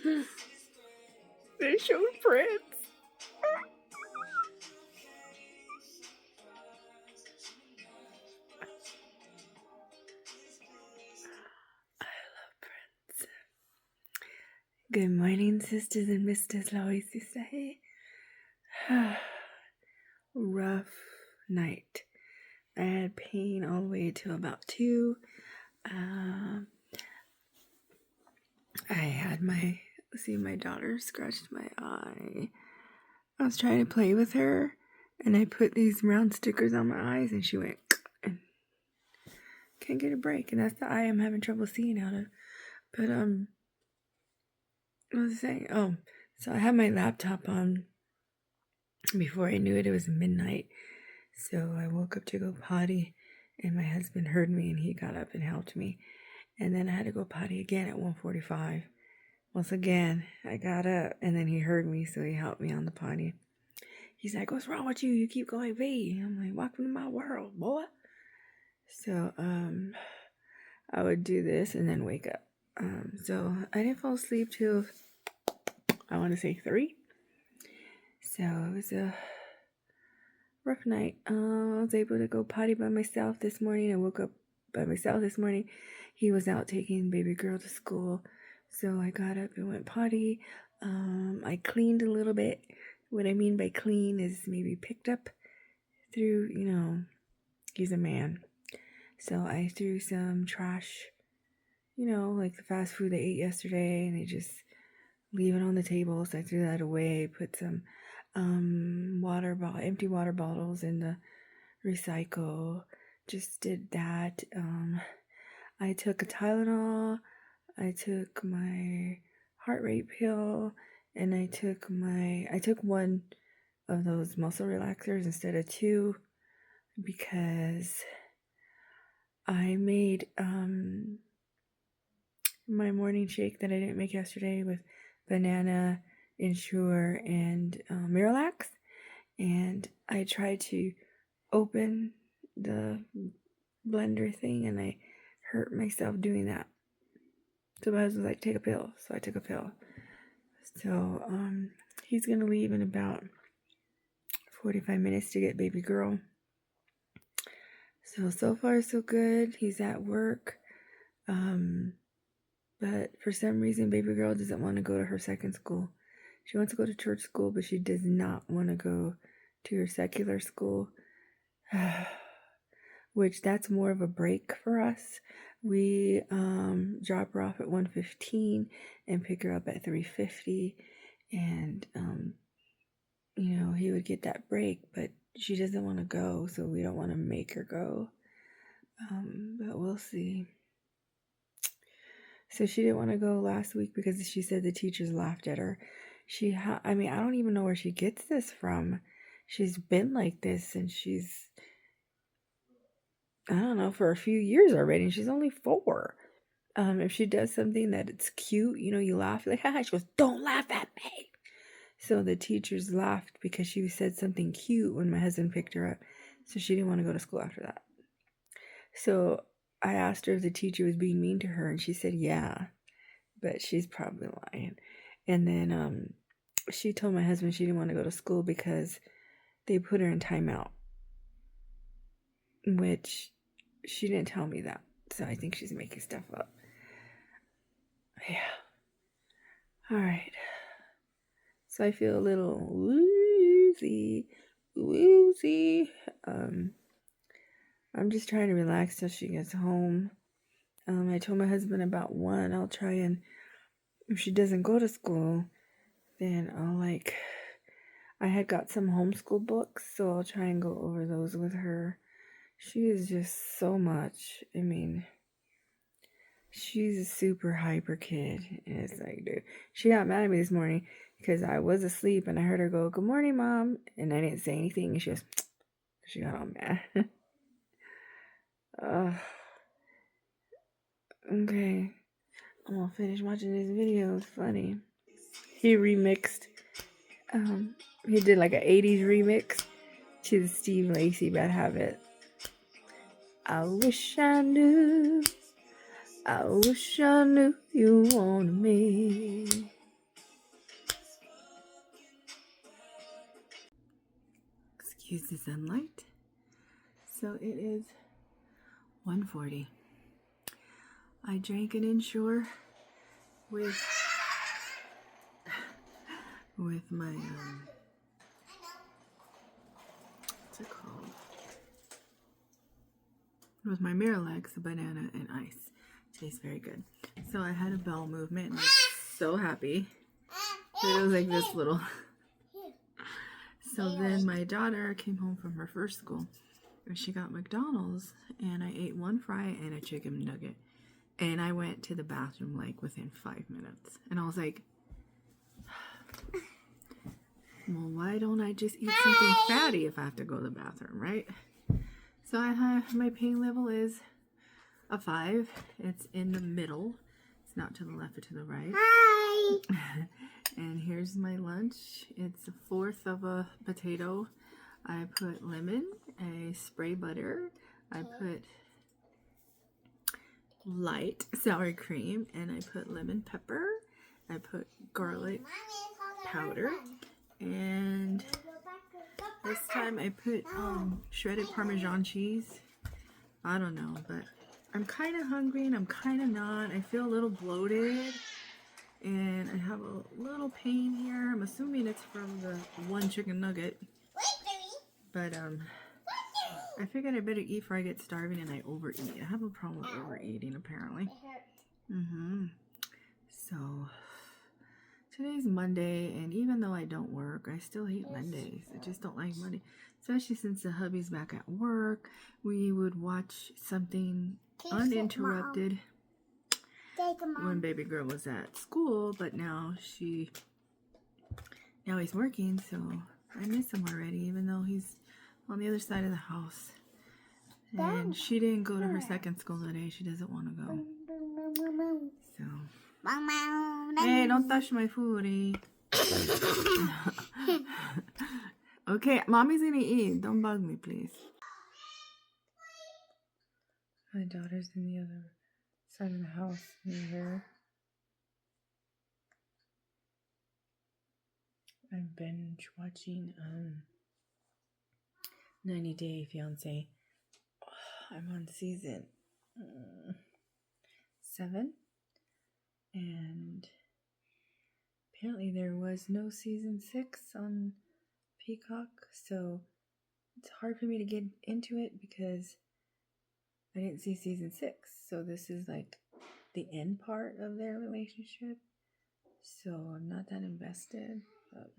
They showed prints. I love prints. Good morning, sisters and misters. Lois say, rough night. I had pain all the way till about 2. I had my daughter scratched my eye. I was trying to play with her, and I put these round stickers on my eyes, and she went and can't get a break. And that's the eye I'm having trouble seeing out of. But what was I saying? Oh, so I had my laptop on. Before I knew it, it was midnight. So I woke up to go potty, and my husband heard me, and he got up and helped me. And then I had to go potty again at 1:45. Once again, I got up, and then he heard me, so he helped me on the potty. He's like, "What's wrong with you? You keep going pee." I'm like, "Welcome to my world, boy." So, I would do this and then wake up. So I didn't fall asleep till, I want to say 3. So it was a rough night. I was able to go potty by myself this morning. I woke up by myself this morning. He was out taking baby girl to school. So I got up and went potty. I cleaned a little bit. What I mean by clean is maybe picked up through, he's a man. So I threw some trash, like the fast food they ate yesterday, and they just leave it on the table. So I threw that away, put some empty water bottles in the recycle. Just did that. I took a Tylenol. I took my heart rate pill, and I took one of those muscle relaxers instead of 2 because I made my morning shake that I didn't make yesterday with banana, Ensure, and Miralax, and I tried to open the blender thing, and I hurt myself doing that. So my husband was like, "Take a pill." So I took a pill. So he's gonna leave in about 45 minutes to get baby girl. So far so good. He's at work. But for some reason baby girl doesn't want to go to her second school. She wants to go to church school, but she does not want to go to her secular school. Which that's more of a break for us. We drop her off at 1:15 and pick her up at 3:50, and he would get that break, but she doesn't want to go, so we don't want to make her go. But we'll see. So she didn't want to go last week because she said the teachers laughed at her. I don't even know where she gets this from. She's been like this since she's, I don't know, for a few years already, and she's only 4. If she does something that it's cute, you laugh, like, haha. She goes, "Don't laugh at me." So the teachers laughed because she said something cute when my husband picked her up. So she didn't want to go to school after that. So I asked her if the teacher was being mean to her, and she said, yeah, but she's probably lying. And then she told my husband she didn't want to go to school because they put her in timeout, which she didn't tell me that. So I think she's making stuff up. Yeah. All right. So I feel a little woozy. I'm just trying to relax till she gets home. I told my husband about 1. I'll try, and if she doesn't go to school, then I had got some homeschool books, so I'll try and go over those with her. She is just so much. I mean, she's a super hyper kid. And it's like, dude, she got mad at me this morning because I was asleep and I heard her go, "Good morning, Mom." And I didn't say anything. And she got all mad. Okay. I'm gonna finish watching this video. It's funny. He remixed, he did like an 80s remix to the Steve Lacy Bad Habit. I wish I knew you wanted me. excuse the sunlight. So it is 1:40. I drank an Ensure with my what's it called? With my Miralax, a banana and ice. Tastes very good. So I had a bowel movement and I was so happy. It was like this little. So then my daughter came home from her first school and she got McDonald's and I ate one fry and a chicken nugget. And I went to the bathroom like within 5 minutes. And I was like, well, why don't I just eat something fatty if I have to go to the bathroom, right? So I have, my pain level is a 5. It's in the middle. It's not to the left or to the right. Hi. And here's my lunch. It's 1/4 of a potato. I put lemon, I spray butter, I put light sour cream, and I put lemon pepper. I put garlic powder, and this time I put shredded Parmesan cheese. I don't know, but I'm kind of hungry and I'm kind of not. I feel a little bloated and I have a little pain here. I'm assuming it's from the one chicken nugget. But I figured I better eat before I get starving and I overeat. I have a problem with overeating apparently. So today's Monday, and even though I don't work, I still hate Mondays. I just don't like Monday. Especially since the hubby's back at work. We would watch something uninterrupted when baby girl was at school, but now he's working, so I miss him already, even though he's on the other side of the house. And she didn't go to her second school today. She doesn't want to go. So, hey, don't touch my food, eh? Okay, mommy's gonna eat. Don't bug me, please. My daughter's in the other side of the house near her. I'm binge watching 90 Day Fiancé. I'm on season 7, and apparently there was no season 6 on Peacock, so it's hard for me to get into it because I didn't see season 6. So this is like the end part of their relationship, so I'm not that invested. But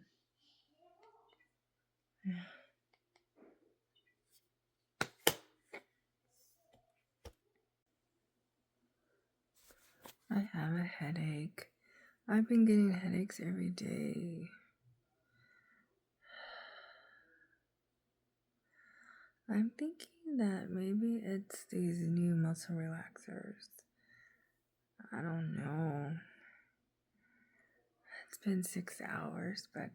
I have a headache. I've been getting headaches every day. I'm thinking that maybe it's these new muscle relaxers. I don't know. It's been 6 hours, but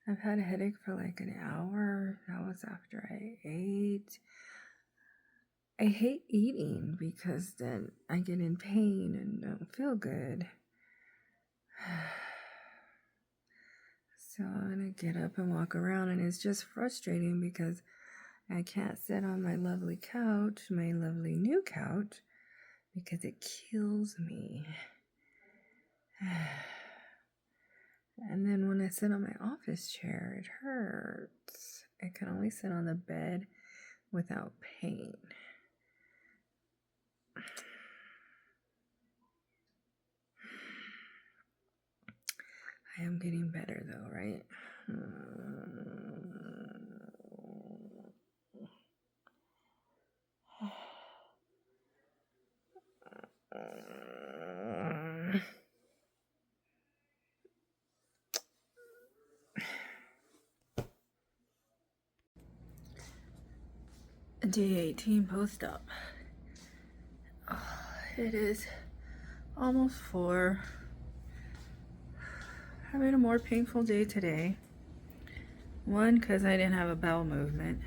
I've had a headache for like an hour. That was after I ate. I hate eating because then I get in pain and don't feel good. So I'm gonna get up and walk around, and it's just frustrating because I can't sit on my lovely couch, my lovely new couch, because it kills me. And then when I sit on my office chair, it hurts. I can only sit on the bed without pain. I am getting better though, right? Day 18 post-op. It is almost 4. Having a more painful day today. One, because I didn't have a bowel movement.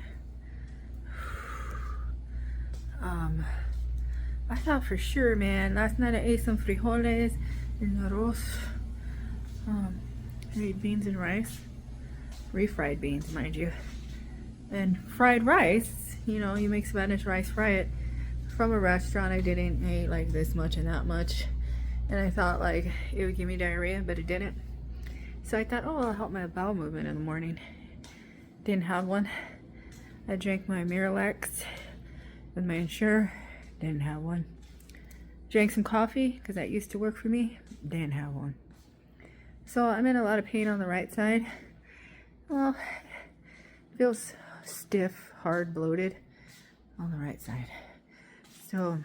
I thought for sure, man. Last night I ate some frijoles and arroz. I ate beans and rice. Refried beans, mind you. And fried rice, you know, you make Spanish rice, fry it from a restaurant. I didn't eat like this much and that much. And I thought like it would give me diarrhea, but it didn't. So I thought, oh, I'll help my bowel movement in the morning. Didn't have one. I drank my Miralax with my insurer. Didn't have one. Drank some coffee because that used to work for me. Didn't have one. So I'm in a lot of pain on the right side. Well, feels stiff, hard, bloated on the right side. So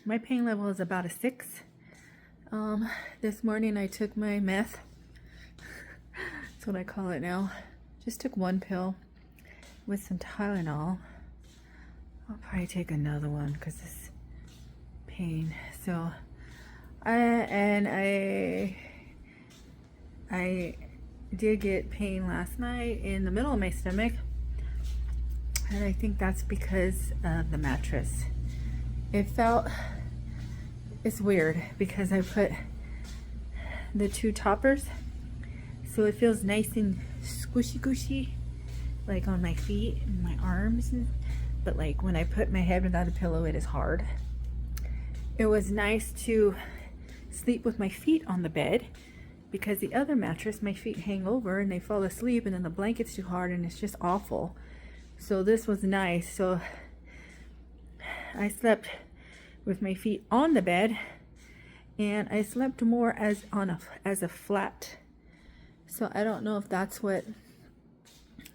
my pain level is about a 6. This morning I took my meth. That's what I call it now. Just took one pill with some Tylenol. I'll probably take another one because this pain. So I did get pain last night in the middle of my stomach, and I think that's because of the mattress. It's weird because I put the 2 toppers, so it feels nice and squishy like on my feet and my arms, but like when I put my head without a pillow, it is hard. It was nice to sleep with my feet on the bed because the other mattress, my feet hang over and they fall asleep, and then the blanket's too hard and it's just awful. So this was nice. So I slept with my feet on the bed, and I slept more as a flat. So I don't know if that's what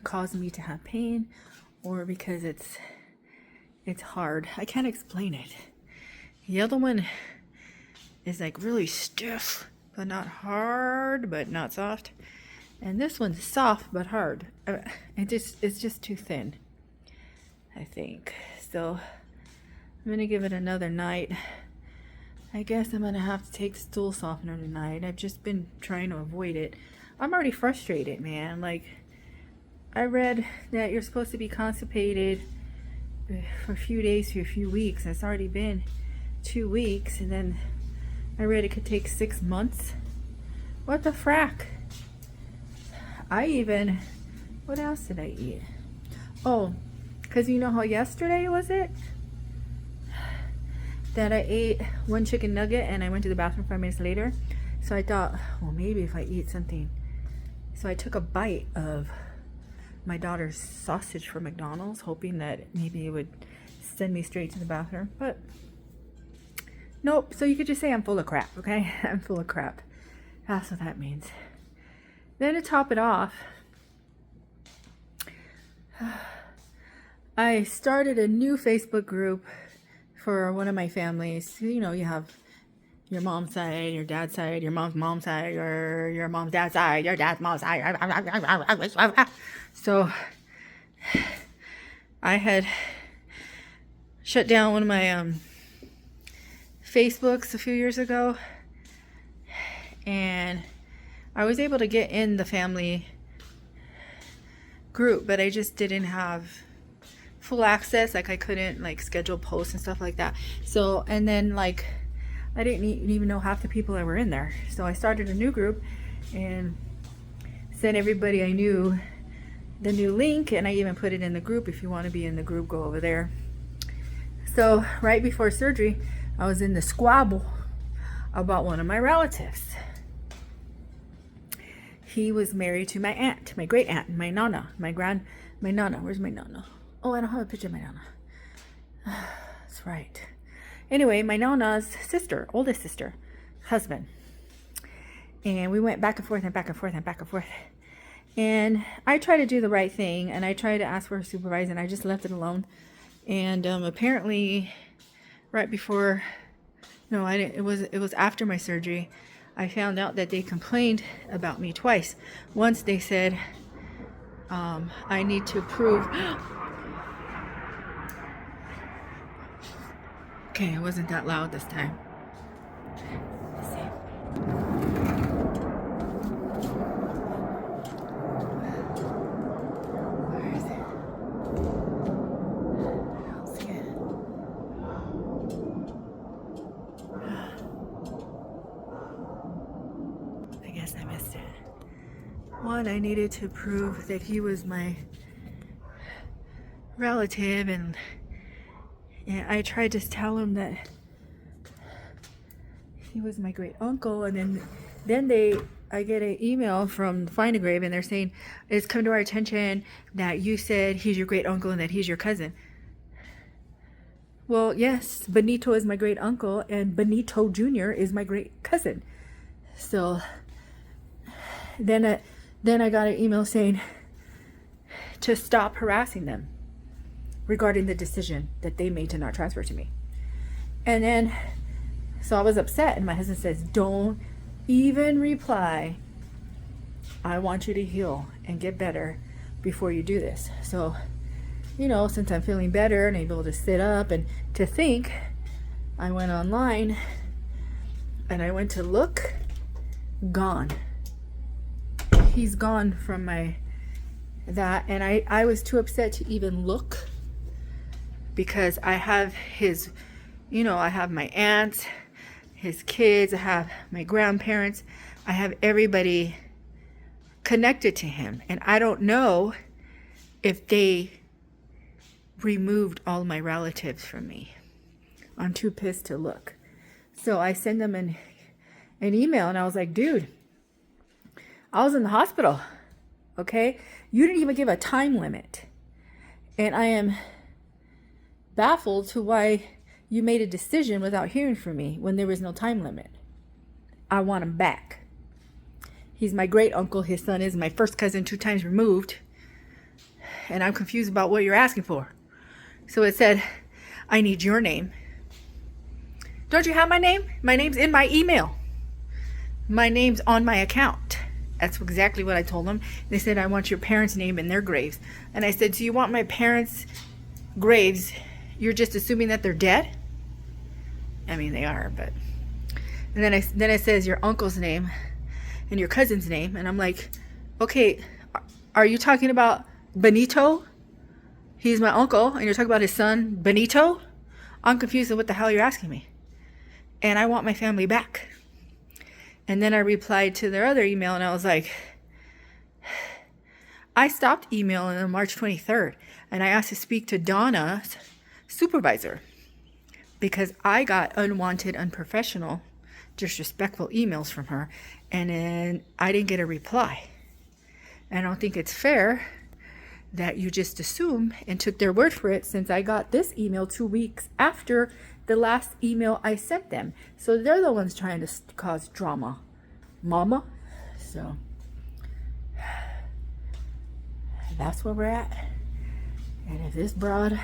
caused me to have pain or because it's hard. I can't explain it. The other one is like really stiff, but not hard, but not soft. And this one's soft but hard. It's just too thin, I think. So I'm gonna give it another night. I guess I'm gonna have to take the stool softener tonight. I've just been trying to avoid it. I'm already frustrated, man. Like, I read that you're supposed to be constipated for a few days to a few weeks. It's already been 2 weeks, and then I read it could take 6 months. What the frack? What else did I eat? Oh, because you know how yesterday was it? That I ate 1 chicken nugget and I went to the bathroom 5 minutes later. So I thought, well, maybe if I eat something. So I took a bite of my daughter's sausage from McDonald's, hoping that maybe it would send me straight to the bathroom. But nope. So you could just say I'm full of crap, okay? I'm full of crap. That's what that means. Then to top it off, I started a new Facebook group for one of my families. You know, you have your mom's side, your dad's side, your mom's side, your mom's dad's side, your dad's mom's side. So I had shut down one of my Facebooks a few years ago, and I was able to get in the family group, but I just didn't have full access. Like, I couldn't like schedule posts and stuff like that. So, and then like I didn't even know half the people that were in there. So I started a new group and sent everybody I knew the new link, and I even put it in the group. If you want to be in the group, go over there. So right before surgery, I was in the squabble about one of my relatives. He was married to my aunt, my great aunt, my nana, my nana. Where's my nana? Oh, I don't have a picture of my nana. That's right. Anyway, my nana's sister, oldest sister, husband. And we went back and forth and back and forth and back and forth. And I tried to do the right thing, and I tried to ask for a supervisor, and I just left it alone. And apparently, right before, no, I didn't. It was after my surgery. I found out that they complained about me twice. Once they said, I need to prove. Okay, it wasn't that loud this time. Let's see. Where is it? I don't see it. I guess I missed it. One, I needed to prove that he was my relative, and I tried to tell him that he was my great uncle, and then I get an email from Find a Grave, and they're saying it's come to our attention that you said he's your great uncle and that he's your cousin. Well, yes, Benito is my great uncle, and Benito Jr. is my great cousin. So then I got an email saying to stop harassing them regarding the decision that they made to not transfer to me. And then, so I was upset, and my husband says, don't even reply. I want you to heal and get better before you do this. So, you know, since I'm feeling better and able to sit up and to think, I went online and I went to look. Gone. He's gone from that, and I was too upset to even look, because I have his, you know, I have my aunts, his kids, I have my grandparents, I have everybody connected to him, and I don't know if they removed all my relatives from me. I'm too pissed to look. So I send them an email, and I was like, dude, I was in the hospital, okay? You didn't even give a time limit. And I am baffled to why you made a decision without hearing from me when there was no time limit. I want him back. He's my great uncle. His son is my first cousin 2 times removed. And I'm confused about what you're asking for. So it said, I need your name. Don't you have my name? My name's in my email. My name's on my account. That's exactly what I told them. They said, I want your parents' name in their graves. And I said, so you want my parents' graves? You're just assuming that they're dead? I mean, they are, but. And then it says your uncle's name and your cousin's name. And I'm like, okay, are you talking about Benito? He's my uncle, and you're talking about his son, Benito? I'm confused with what the hell you're asking me. And I want my family back. And then I replied to their other email, and I was like, I stopped emailing on March 23rd, and I asked to speak to Donna's supervisor because I got unwanted, unprofessional, disrespectful emails from her, and then I didn't get a reply. And I don't think it's fair that you just assume and took their word for it, since I got this email 2 weeks after the last email I sent them. So they're the ones trying to cause drama, mama. So that's where we're at. And if this broad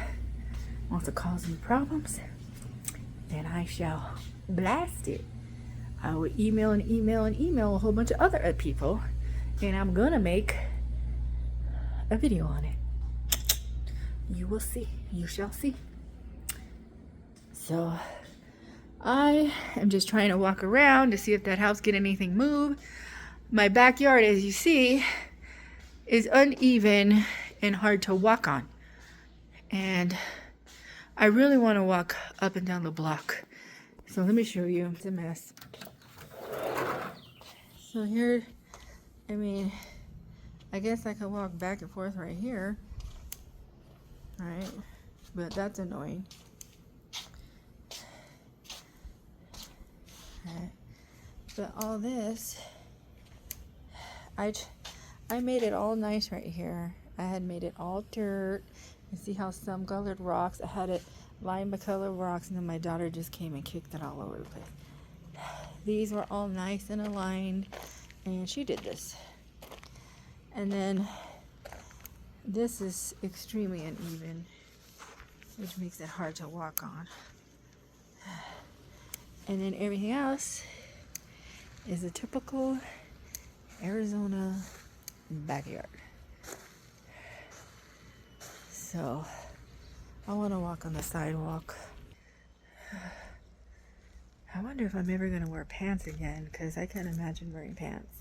wants to cause me problems, then I shall blast it. I will email and email and email a whole bunch of other people, and I'm gonna make a video on it. You will see. You shall see. So I am just trying to walk around to see if that helps get anything moved. My backyard, as you see, is uneven and hard to walk on. And I really want to walk up and down the block. So let me show you. It's a mess. So here, I mean, I guess I could walk back and forth right here. Right? But that's annoying. Right. But all this, I made it all nice right here. I had made it all dirt. You see how some colored rocks, I had it lined by colored rocks, and then my daughter just came and kicked it all over the place. These were all nice and aligned, and she did this. And then this is extremely uneven, which makes it hard to walk on. And then everything else is a typical Arizona backyard. So I want to walk on the sidewalk. I wonder if I'm ever going to wear pants again, because I can't imagine wearing pants,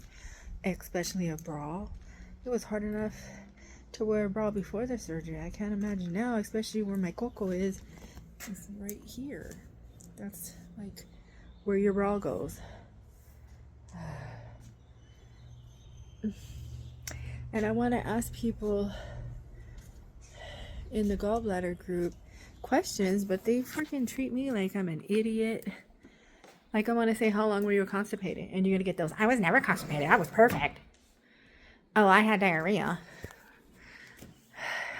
especially a bra. It was hard enough to wear a bra before the surgery. I can't imagine now, especially where my coco is. It's right here. That's like where your bra goes. And I want to ask people, in the gallbladder group questions, but they freaking treat me like I'm an idiot. Like I want to say, how long were you constipated? And you're going to get those, I was never constipated. I was perfect. Oh, I had diarrhea.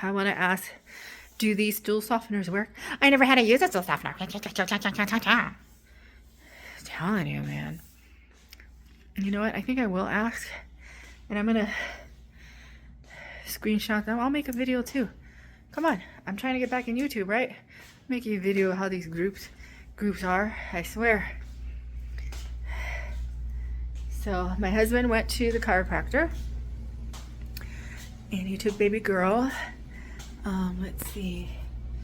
I want to ask, do these stool softeners work? I never had to use a stool softener. Telling you, man. You know what? I think I will ask. And I'm going to screenshot them. I'll make a video too. Come on. I'm trying to get back in YouTube, right? Make you a video of how these groups are. I swear. So my husband went to the chiropractor. And he took baby girl. Let's see.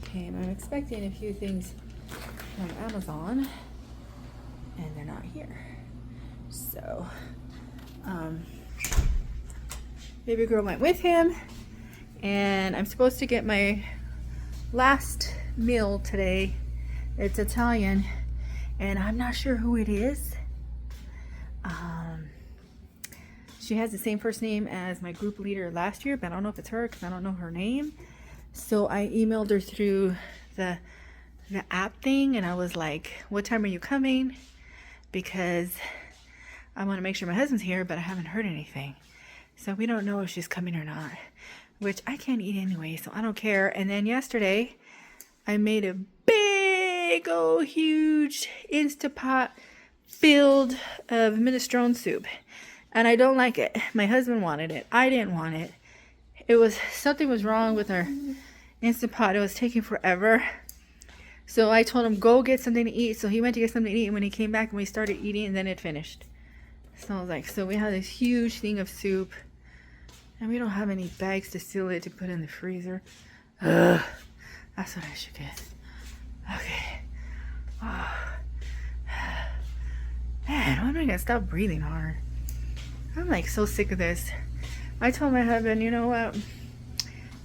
Okay, I'm expecting a few things from Amazon. And they're not here. So, baby girl went with him. And I'm supposed to get my last meal today. It's Italian. And I'm not sure who it is. She has the same first name as my group leader last year, but I don't know if it's her because I don't know her name. So I emailed her through the app thing, and I was like, what time are you coming? Because I want to make sure my husband's here, but I haven't heard anything. So we don't know if she's coming or not, which I can't eat anyway, so I don't care. And then yesterday, I made a big, huge Instapot filled of minestrone soup. And I don't like it. My husband wanted it. I didn't want it. Something was wrong with our Instant Pot. It was taking forever. So I told him, go get something to eat. So he went to get something to eat. And when he came back and we started eating, and then it finished. So I was like, so we have this huge thing of soup. And we don't have any bags to seal it to put in the freezer. Ugh. That's what I should get. Okay. Oh. Man, when am I going to stop breathing hard? I'm like so sick of this. I told my husband, you know what?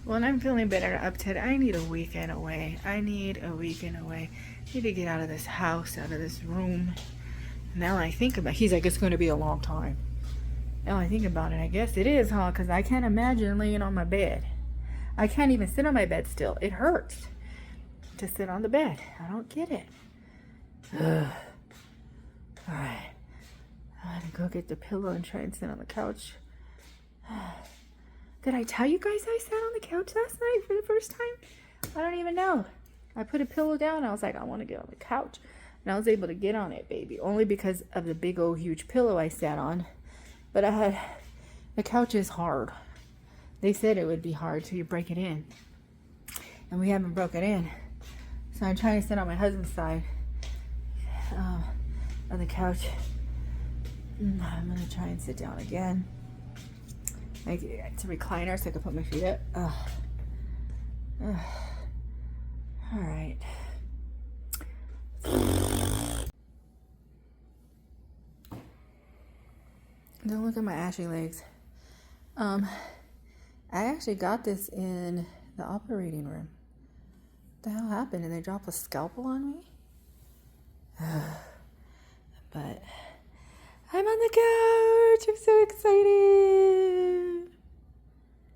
When I'm feeling better up to it, I need a weekend away. I need to get out of this house, out of this room. Now I think about it, he's like, it's going to be a long time. Now I think about it, I guess it is, huh? Because I can't imagine laying on my bed. I can't even sit on my bed still. It hurts to sit on the bed. I don't get it. Ugh. All right. I'm gonna go get the pillow and try and sit on the couch. Did I tell you guys I sat on the couch last night for the first time? I don't even know. I put a pillow down. I was like, I want to get on the couch. And I was able to get on it, baby. Only because of the big old huge pillow I sat on. But the couch is hard. They said it would be hard till you break it in. And we haven't broke it in. So I'm trying to sit on my husband's side of the couch. I'm going to try and sit down again. Like, it's a recliner so I can put my feet up. All right. Don't look at my ashy legs. I actually got this in the operating room. What the hell happened? Did they drop a scalpel on me? But I'm on the couch. I'm so excited.